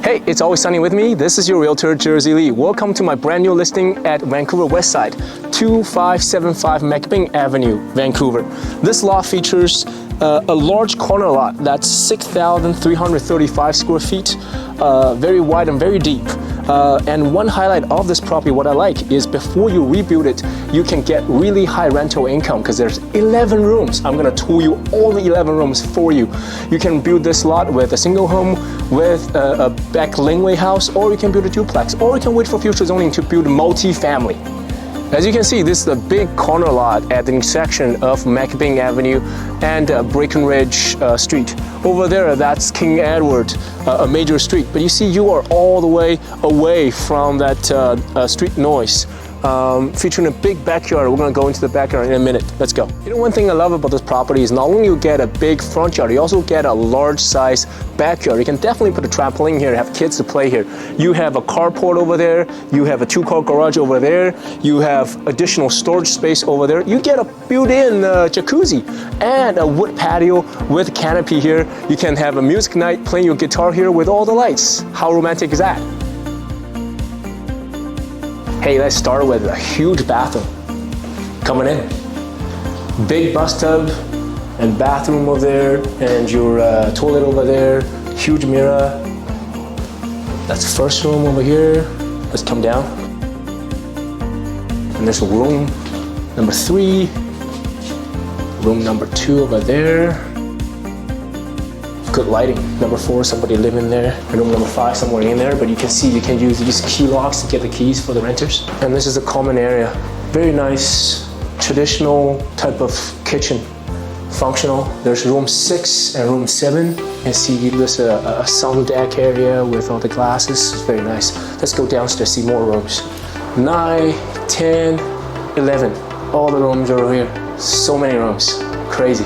Hey, it's always sunny with me. This is your realtor, Jersey Lee. Welcome to my brand new listing at Vancouver West Side, 2575 McBain Avenue, Vancouver. This lot features a large corner lot that's 6,335 square feet, very wide and very deep. And one highlight of this property, what I like, is before you rebuild it, you can get really high rental income because there's 11 rooms. I'm gonna tour you all the 11 rooms for you. You can build this lot with a single home, with a back laneway house, or you can build a duplex, or you can wait for future zoning to build multi-family. As you can see, this is a big corner lot at the intersection of McBain Avenue and Breckenridge Street. Over there, that's King Edward, a major street. But you see, you are all the way away from that street noise. Featuring a big backyard. We're gonna go into the backyard in a minute. Let's go. You know, one thing I love about this property is not only you get a big front yard, you also get a large size backyard. You can definitely put a trampoline here, have kids to play here. You have a carport over there, you have a 2-car garage over there, you have additional storage space over there. You get a built-in jacuzzi and a wood patio with canopy here. You can have a music night playing your guitar here with all the lights. How romantic is that? Hey, let's start with a huge bathroom coming in. Big bathtub and bathroom over there, and your toilet over there, huge mirror. That's first room over here. Let's come down. And there's room number 3, room number 2 over there. Good lighting. Number 4, somebody living there. Room number 5, somewhere in there. But you can see you can use these key locks to get the keys for the renters. And this is a common area. Very nice, traditional type of kitchen. Functional. There's room 6 and room 7. You can see there's a sun deck area with all the glasses. It's very nice. Let's go downstairs, see more rooms. 9, 10, 11. All the rooms are over here. So many rooms. Crazy.